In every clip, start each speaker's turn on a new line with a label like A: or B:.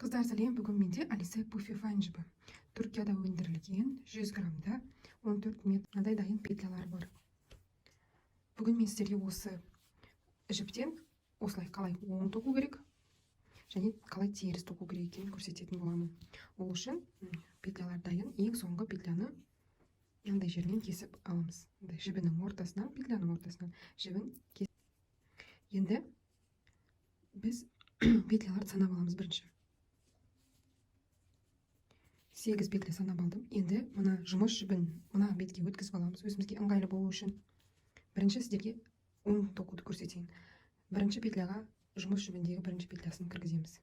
A: Kızlar сәлем, бүгін менде Алиса Puffy Fine жібі. Түркияда өндірілген 100 граммда 14 метрдай дайын петлялар бар. Бүгін мен сіздерге осы жіптен осылай қалай оң тоқу керек және қалай теріс тоқу керек екенін көрсететін боламын. Ол үшін петлялар дайын. Ең соңғы петляны мынандай жермен кесіп аламыз. Жібінің ортасынан, петляның ортасынан жібін кесіп. Енді біз петляларды санап аламыз. Бірінші 8 петля санап алдым. Енді мына жұмыс жібін мына бетке өткізіп аламыз, өзімізге ыңғайлы болу үшін. Бірінші сіздерге оң тоқуды көрсетейін. Бірінші петляға жұмыс жібіндегі бірінші петлясын кіргіземіз.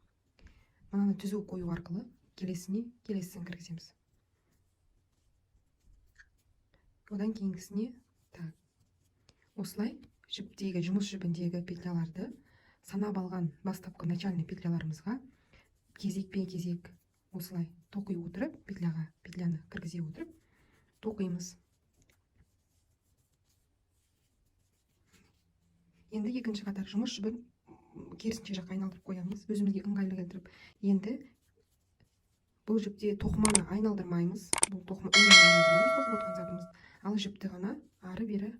A: Мынаны түзу қою арқылы келесісін кіргіземіз. Одан кейінгісіне осылай жіптегі жұмыс жібіндегі петляларды санап алған бастапқы начальный петляларымызға кезек осылай тоқи отырып, петляны кіргізе отырып тоқимыз. Енді екінші қатар жұмыс жібін керісінше жаққа айналдырып қоямыз, өзімізге ыңғайлы келтіріп. Енді бұл жіпте тоқыманы айналдырмаймыз, бұл тоқып отқан затымыз, ал жіпті ғана ары бері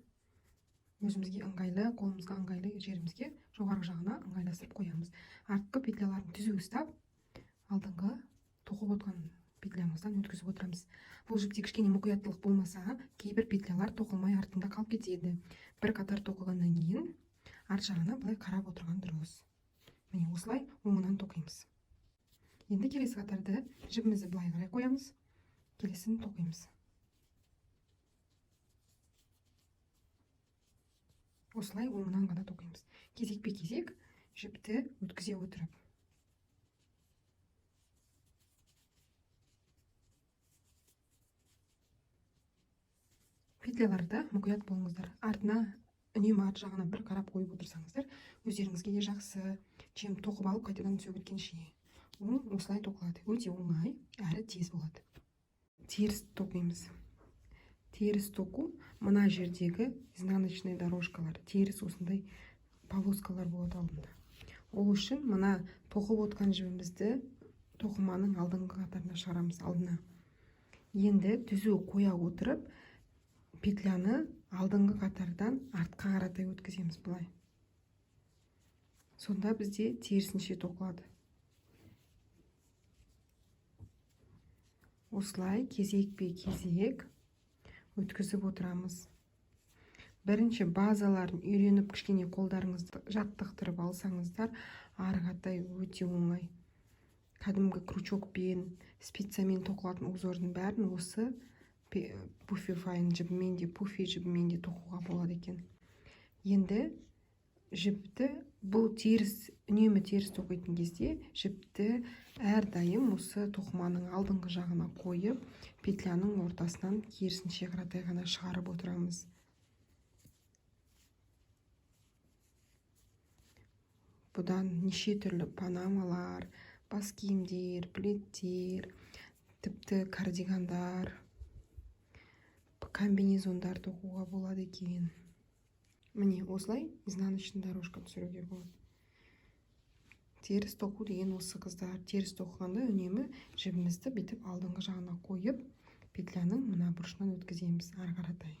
A: өзімізге ыңғайлы, қолымызға ыңғайлы жерімізге жоғарғы жағына ыңғайластырып қоямыз. Артқы петляларын түзу ұстап, алдыңғы тоқып отқан петлямыздан өткізіп отырамыз. Бұл жіпте кішкене мұқияттылық болмаса, кейбір петлялар тоқылмай артында қалып кетеді. Бір қатар тоқылғаннан кейін арт жағына былай қарап отырған дұрыс. Міне осылай оңынан тоқимыз. Енді келесі қатарды жібімізді былай қарай қоямыз, келесін тоқимыз. Осылай оңынан ғана тоқимыз. Кезек жіпті өткізе отырып. Петляларда мұқият болыңыздар. Артына, үнемі арт жағына бір қарап қойып отырсаңыздар, өздеріңізге де жақсы, чем тоқып алып қайтадан сөгілгенше. Осылай тоқылады. Өте оңай, әрі тез болады. Теріс тоқимыз. Теріс тоқу мына жердегі изнаночный дорожкалар, теріс осындай полоскалар болады алдында. Ол үшін мына тоқып отқан жібімізді тоқыманың алдыңғы қатарына шығарамыз, алдына. Енді түзу қоя отырып, петляны алдыңғы қатардан артқа қаратай өткіземіз бұлай. Сонда бізде терісінше тоқылады. Осылай кезек өткізіп отырамыз. Бірінші базаларын үйреніп, кішкене қолдарыңызды жаттықтырып алсаңыздар, ары қаратай өте оңай. Кәдімгі крючокпен, спицамен тоқылатын узордың бәрін осы Puffy Fine жібімен де, Puffy жібімен де тоқуға болады екен. Енді жіпті бұл үнемі теріс тоқитын кезде жіпті әрдайым осы тоқыманың алдыңғы жағына қойып, петляның ортасынан керісінше қаратай ғана шығарып отырамыз. Бұдан неше түрлі панамалар, бас киімдер, пледтер, тіпті кардигандар, комбинезондар тоқуға болады екен. Міне осылай изнаночный дорожка түсіруге болады. Теріс тоқу деген осы қыздар. Теріс тоқығанда үнемі жібімізді бетіп алдыңғы жағына қойып, петляның мына бұрышынан өткіземіз ары қаратай.